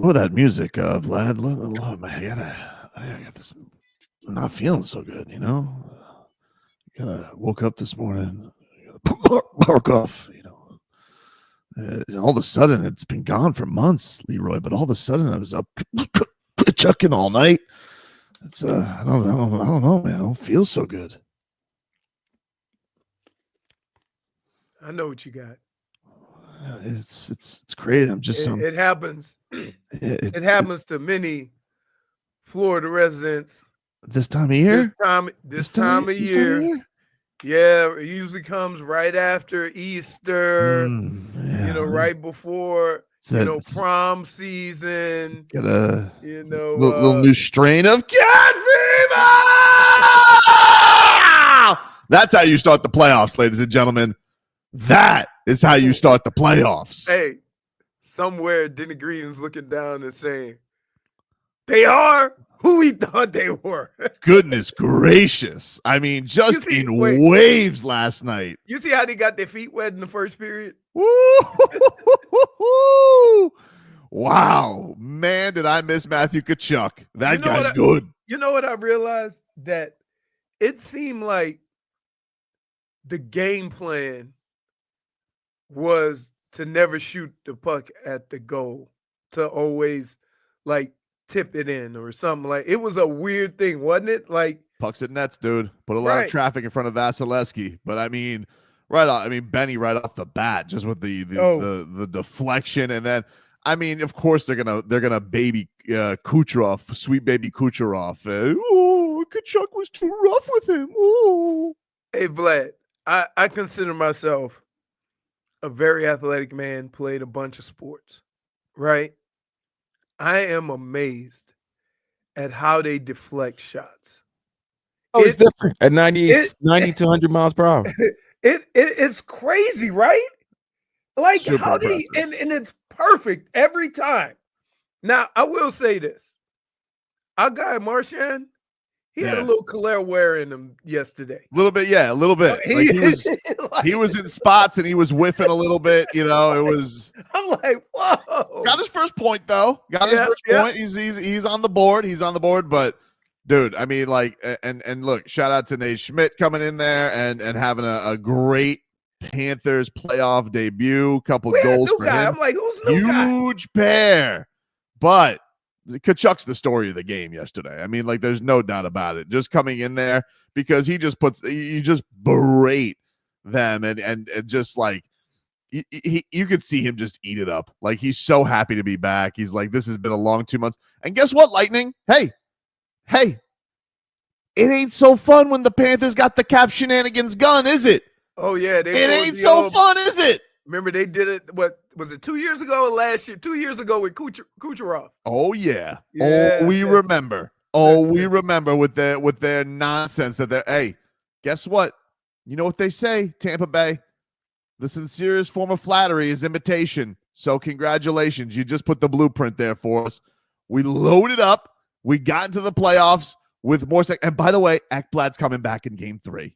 Oh, that music, Vlad. Man, I got this. I'm not feeling so good, you know. Woke up this morning, bark off, you know. And all of a sudden, it's been gone for months, Leroy. But all of a sudden, I was up chucking all night. It's I don't know, man. I don't feel so good. I know what you got. It's crazy. I'm just It happens. It happens to many Florida residents this time of this year. time this time of This time of year. year. Yeah, it usually comes right after Easter, Yeah, right before, it's that prom season, got a you know, little new strain of cat fever. That's how you start the playoffs, ladies and gentlemen. That is how you start the playoffs. Hey, somewhere Denny Green's looking down and saying, they are who we thought they were. Goodness gracious. I mean, just in waves last night. You see how they got their feet wet in the first period? Wow. Man, did I miss Matthew Tkachuk. That guy's good. You know what I realized? That it seemed like the game plan was to never shoot the puck at the goal, to always like tip it in or something. Like, it was a weird thing, wasn't it? Like, pucks at nets, dude. Put a lot of traffic in front of Vasilevsky. But I mean, Benny right off the bat, just with the deflection, and then I mean, of course they're gonna baby Kucherov, sweet baby Kucherov. Tkachuk was too rough with him. Oh, hey Vlad, I consider myself a very athletic man, played a bunch of sports, right? I am amazed at how they deflect shots. Oh, it's different at 90 to 100 miles per hour. It's crazy, right? Like, super how do and it's perfect every time. Now, I will say this. Our guy Marchand, he had a little Killer wear in him yesterday. A little bit. He was in spots and he was whiffing a little bit. You know, it was. I'm like, whoa. Got his first point though. Point. He's on the board. He's on the board. But dude, I mean, like, and look, shout out to Nate Schmidt coming in there and having a great Panthers playoff debut. Couple goals for him. I'm like, who's new guy? Huge pair, but. Tkachuk's the story of the game yesterday. I mean, like, there's no doubt about it. Just coming in there because you just berate them and just like you could see him just eat it up. Like, he's so happy to be back. He's like, this has been a long 2 months. And guess what, Lightning? Hey, it ain't so fun when the Panthers got the cap shenanigans gun, is it? Oh yeah, it ain't so fun, is it? Remember they did it, what was it, 2 years ago or last year? 2 years ago with Kucherov. Oh, yeah. We remember. We remember with their nonsense that hey, guess what? You know what they say, Tampa Bay? The sincerest form of flattery is imitation. So congratulations. You just put the blueprint there for us. We loaded up. We got into the playoffs with more. And by the way, Ekblad's coming back in game 3.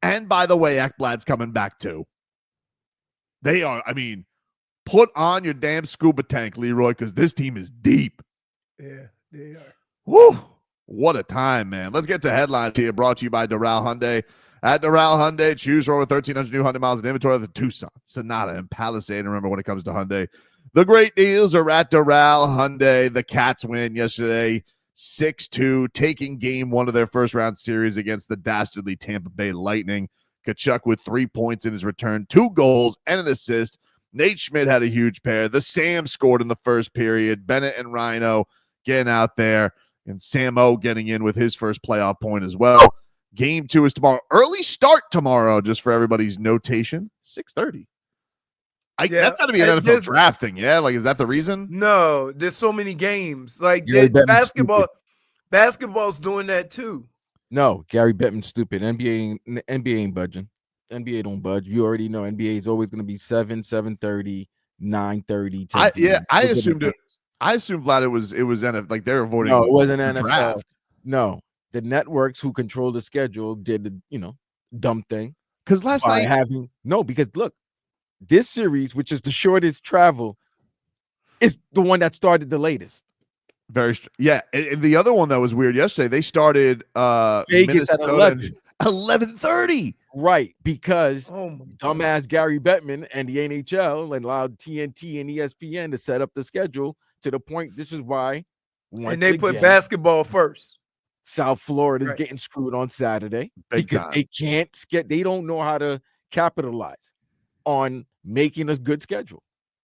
And by the way, Ekblad's coming back too. They are, I mean, put on your damn scuba tank, Leroy, because this team is deep. Yeah, they are. Woo! What a time, man. Let's get to headlines here, brought to you by Doral Hyundai. At Doral Hyundai, choose from over 1,300 new Hyundai miles in inventory of the Tucson, Sonata, and Palisade. And remember, when it comes to Hyundai, the great deals are at Doral Hyundai. The Cats win yesterday, 6-2, taking game 1 of their first-round series against the dastardly Tampa Bay Lightning. Tkachuk with 3 points in his return, 2 goals and an assist. Nate Schmidt had a huge pair. The Sam scored in the first period. Bennett and Rhino getting out there, and Sam O getting in with his first playoff point as well. Game 2 is tomorrow. Early start tomorrow, just for everybody's notation, 6:30. That's got to be an NFL draft thing, yeah? Like, is that the reason? No, there's so many games. Like, basketball's doing that too. No, Gary Bettman's stupid. NBA ain't budging. NBA don't budge. You already know NBA is always going to be 7, 7:30, 9:30. I assumed Vlad it was like they were voting. No, it wasn't NFL. Draft. No, the networks who control the schedule did the dumb thing. Because last night because look, this series, which is the shortest travel, is the one that started the latest. Yeah. And the other one that was weird yesterday, they started Vegas at Minnesota 11. 11:30. Right, because Oh my dumbass Gary Bettman and the NHL allowed TNT and ESPN to set up the schedule to the point. This is why, and they put basketball first. South Florida is Right. getting screwed on Saturday Big because time. they can't they don't know how to capitalize on making a good schedule.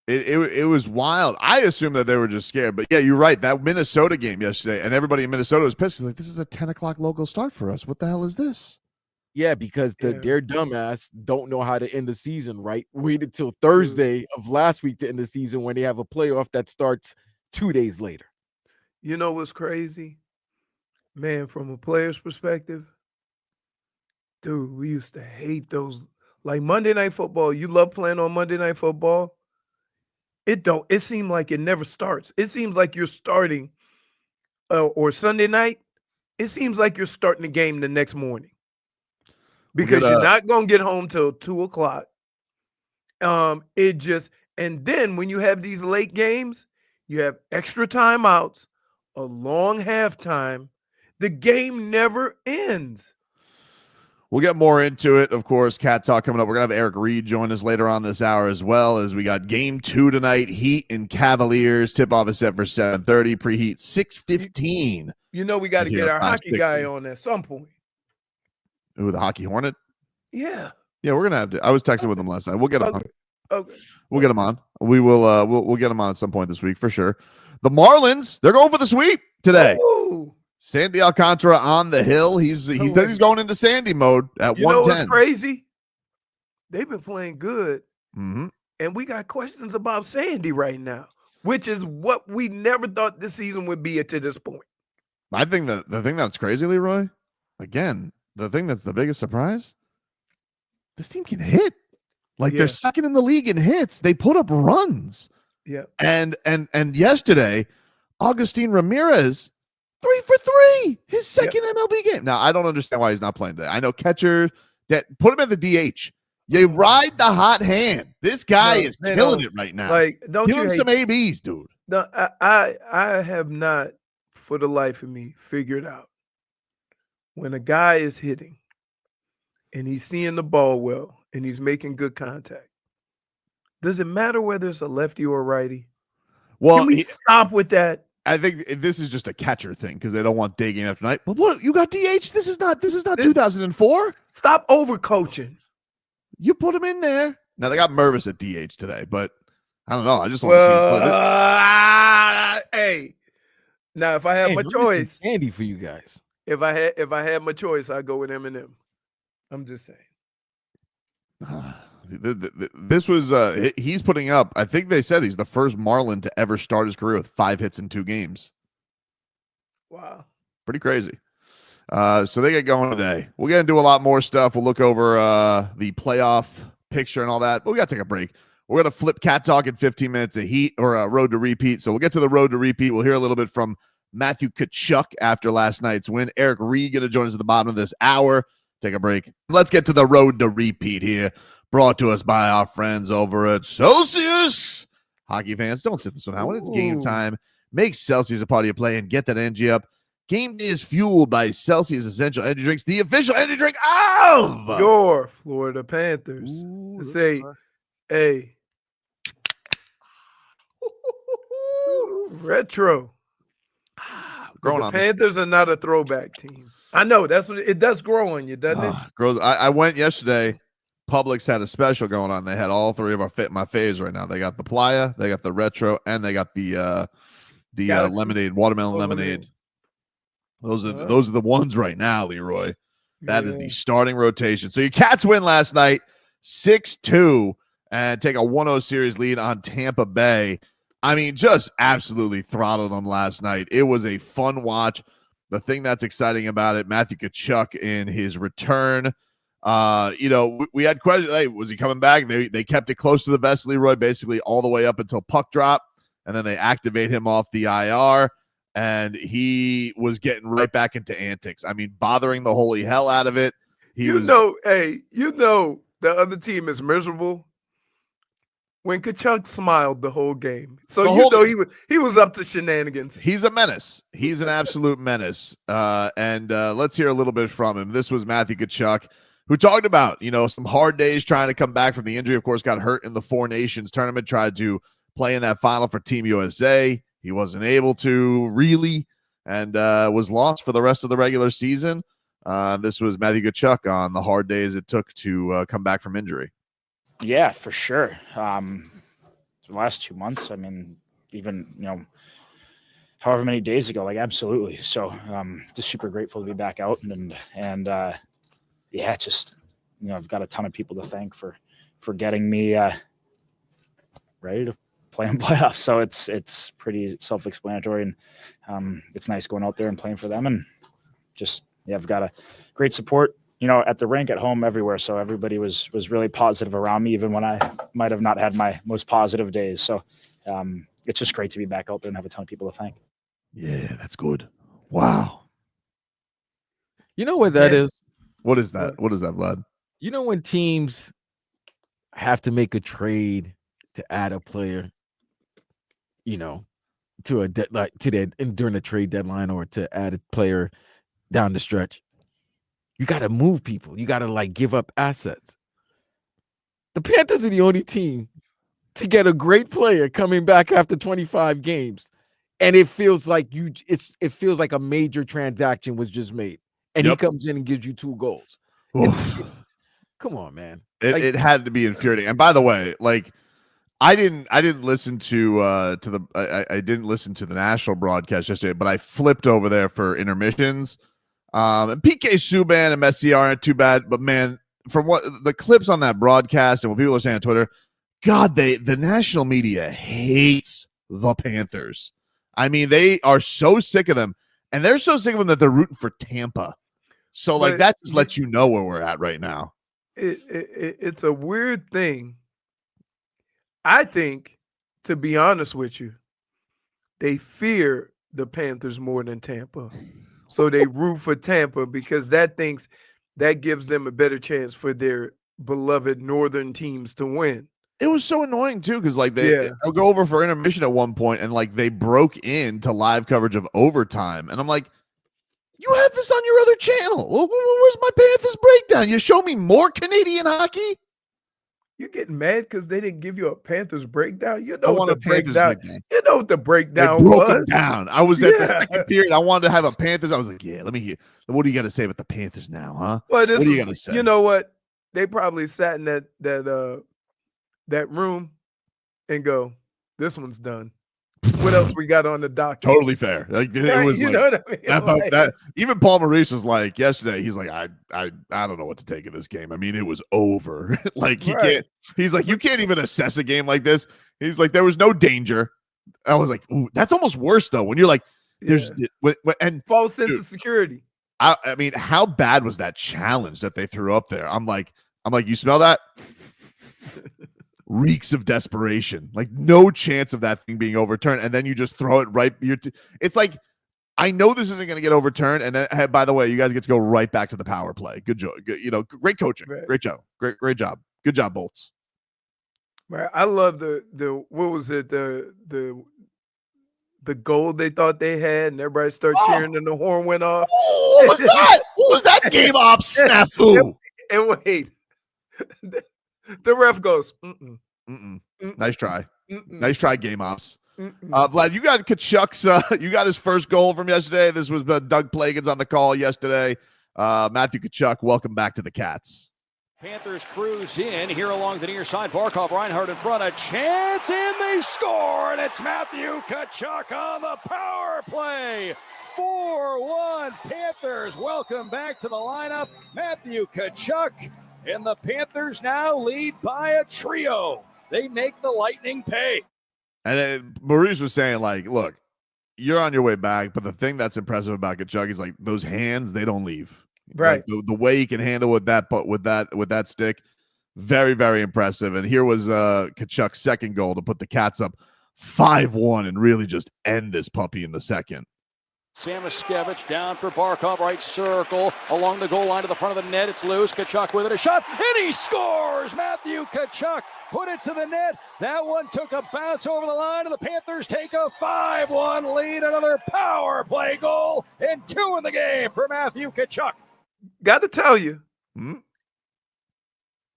It was wild. I assumed that they were just scared, but yeah, you're right. That Minnesota game yesterday, and everybody in Minnesota was pissed. Like, this is a 10 o'clock local start for us. What the hell is this? Yeah, because their dumbass don't know how to end the season right. Waited till Thursday of last week to end the season when they have a playoff that starts 2 days later. You know what's crazy? Man, from a player's perspective, dude, we used to hate those. Like Monday Night Football, you love playing on Monday Night Football. It seemed like it never starts. It seems like you're starting or Sunday night, it seems like you're starting the game the next morning. Because you're not gonna get home till 2:00. And then when you have these late games, you have extra timeouts, a long halftime. The game never ends. We'll get more into it. Of course, Cat Talk coming up. We're going to have Eric Reed join us later on this hour as well, as we got game 2 tonight, Heat and Cavaliers. Tip-off is set for 7:30, preheat 6:15. You know we got to get our hockey guy on at some point. Who, the Hockey Hornet? Yeah. Yeah, we're going to have to. I was texting with him last night. We'll get him on. Okay. We'll get him on. We will we'll get him on at some point this week for sure. The Marlins, they're going for the sweep today. Ooh. Sandy Alcantara on the hill. He says he's going into Sandy mode at 110. You know what's crazy? They've been playing good. Mm-hmm. And we got questions about Sandy right now, which is what we never thought this season would be to this point. I think that the thing that's crazy, Leroy, again, the thing that's the biggest surprise, this team can hit. Like they're second in the league in hits. They put up runs. Yeah. And yesterday, Augustin Ramirez, 3 for 3, his second MLB game. Now, I don't understand why he's not playing today. I know catcher that put him at the DH. You ride the hot hand. This guy is killing it right now. Like, don't give him some ABs, dude. No, I have not, for the life of me, figured out when a guy is hitting and he's seeing the ball well and he's making good contact. Does it matter whether it's a lefty or a righty? Well, can we stop with that? I think this is just a catcher thing because they don't want day game after night. But what, you got DH? This is not 2004. Stop overcoaching. You put him in there. Now they got Mervis at DH today, but I don't know. I just want to see. Hey, now if I had my choice, Andy for you guys. If I had my choice, I'd go with Eminem. I'm just saying. This was he's putting up. I think they said he's the first Marlin to ever start his career with 5 hits in 2 games. Wow, pretty crazy. So they get going today. We'll get into a lot more stuff. We'll look over the playoff picture and all that. But we got to take a break. We're gonna flip Cat Talk in 15 minutes. A Heat or a Road to Repeat. So we'll get to the Road to Repeat. We'll hear a little bit from Matthew Tkachuk after last night's win. Eric Reed going to join us at the bottom of this hour. Take a break. Let's get to the Road to Repeat here. Brought to us by our friends over at Celsius. Hockey fans, don't sit this one out. When it's game time, make Celsius a part of your play and get that energy up. Game day is fueled by Celsius Essential Energy Drinks, the official energy drink of your Florida Panthers. Say, hey, retro. The Panthers are not a throwback team. I know that's what it does grow on you, doesn't it? Grows. I went yesterday. Publix had a special going on. They had all 3 of my faves right now. They got the Playa, they got the retro, and they got the lemonade, watermelon lemonade. Those are the ones right now, Leroy. That is the starting rotation. So your Cats win last night, 6-2, and take a 1-0 series lead on Tampa Bay. I mean, just absolutely throttled them last night. It was a fun watch. The thing that's exciting about it, Matthew Tkachuk in his return. We had questions. Hey, was he coming back? They kept it close to the vest, Leroy, basically all the way up until puck drop, and then they activate him off the IR, and he was getting right back into antics. I mean, bothering the holy hell out of it. The other team is miserable when Tkachuk smiled the whole game. So he was up to shenanigans. He's a menace. He's an absolute menace. And let's hear a little bit from him. This was Matthew Tkachuk, who talked about, some hard days trying to come back from the injury. Of course, got hurt in the Four Nations tournament, tried to play in that final for Team USA. He wasn't able to really, and was lost for the rest of the regular season. This was Matthew Tkachuk on the hard days it took to come back from injury. Yeah, for sure. The last 2 months, I mean, even, however many days ago, like absolutely. So just super grateful to be back out and yeah, just, I've got a ton of people to thank for getting me ready to play in playoffs. So it's pretty self-explanatory, and it's nice going out there and playing for them, and just, I've got a great support, at the rink, at home, everywhere. So everybody was really positive around me, even when I might have not had my most positive days. So it's just great to be back out there and have a ton of people to thank. Yeah, that's good. Wow. You know what that is? What is that? What is that, Vlad? When teams have to make a trade to add a player, to a during the trade deadline, or to add a player down the stretch, you got to move people. You got to give up assets. The Panthers are the only team to get a great player coming back after 25 games, and it feels like it feels like a major transaction was just made, and he comes in and gives you 2 goals. It's come on, man. It had to be infuriating. And by the way, I didn't listen to I didn't listen to the national broadcast yesterday, but I flipped over there for intermissions. And PK Subban and Messi aren't too bad, but man, from what the clips on that broadcast and what people are saying on Twitter, God, the national media hates the Panthers. I mean, they are so sick of them, and they're so sick of them that they're rooting for Tampa. So that just lets you know where we're at right now. It's a weird thing. I think, to be honest with you, they fear the Panthers more than Tampa. So they root for Tampa because that gives them a better chance for their beloved northern teams to win. It was so annoying too, because I'll go over for intermission at one point, and they broke into live coverage of overtime, and I'm like, you have this on your other channel. Where's my Panthers breakdown? You show me more Canadian hockey? You're getting mad because they didn't give you a Panthers breakdown? You know what the breakdown. You know what the breakdown was. Down. I was at the second period. I wanted to have a Panthers. I was like, yeah, let me hear. What do you got to say about the Panthers now, huh? Well, what do you got to say? You know what? They probably sat in that room and go, this one's done. What else we got on the docket? Totally fair. It was you know what I mean? That even Paul Maurice was like yesterday. He's like, I don't know what to take of this game. I mean, it was over. Can't. He's like, you can't even assess a game like this. He's like, there was no danger. I was like, ooh, that's almost worse though. When you're like, there's and false sense of security. I mean, how bad was that challenge that they threw up there? I'm like, you smell that? Reeks of desperation, no chance of that thing being overturned, and then you just throw it right. It's like, I know this isn't going to get overturned, and then, hey, by the way, you guys get to go right back to the power play. Good job, great coaching, right. Great job, great job, good job, Bolts. Right, I love the what was it the goal they thought they had, and everybody started cheering, and the horn went off. Oh, what was that? What was that game ops snafu? And wait. The ref goes, nice try. Nice try, game ops. Vlad, you got Tkachuk's, you got his first goal from yesterday. This was Doug Plagans on the call yesterday. Matthew Tkachuk, welcome back to the Cats. Panthers cruise in here along the near side. Barkov, Reinhardt in front, a chance, and they score, and it's Matthew Tkachuk on the power play. 4-1 Panthers. Welcome back to the lineup. Matthew Tkachuk. And the Panthers now lead by a trio. They make the Lightning pay. And Maurice was saying, look, you're on your way back, but the thing that's impressive about Tkachuk is those hands, they don't leave. Right. The way he can handle with that stick, very, very impressive. And here was Tkachuk's second goal to put the Cats up 5-1 and really just end this puppy in the second. Samoskevich down for Barkov, right circle, along the goal line to the front of the net. It's loose. Tkachuk with it, a shot, and he scores! Matthew Tkachuk put it to the net. That one took a bounce over the line, and the Panthers take a 5-1 lead. Another power play goal, and 2 in the game for Matthew Tkachuk. Got to tell you,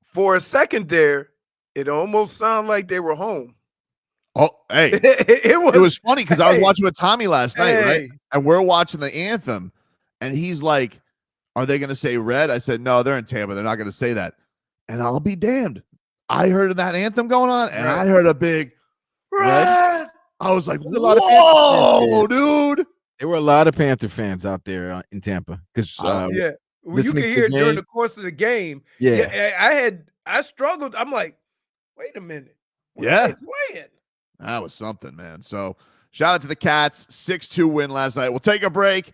for a second there, it almost sounded like they were home. Oh, hey. It was funny because I was watching with Tommy last night, right? Hey. And we're watching the anthem, and he's like, are they going to say red? I said, no, they're in Tampa. They're not going to say that. And I'll be damned. I heard that anthem going on, and I heard a big red. I was like, whoa, dude. There were a lot of Panther fans out there in Tampa. Because well, you can hear it during the course of the game. I struggled. I'm like, wait a minute. What are they playing? That was something, man. So shout out to the Cats. 6-2 win last night. We'll take a break.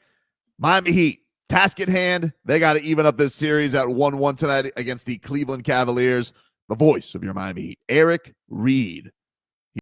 Miami Heat, task at hand. They got to even up this series at 1-1 tonight against the Cleveland Cavaliers. The voice of your Miami Heat, Eric Reed,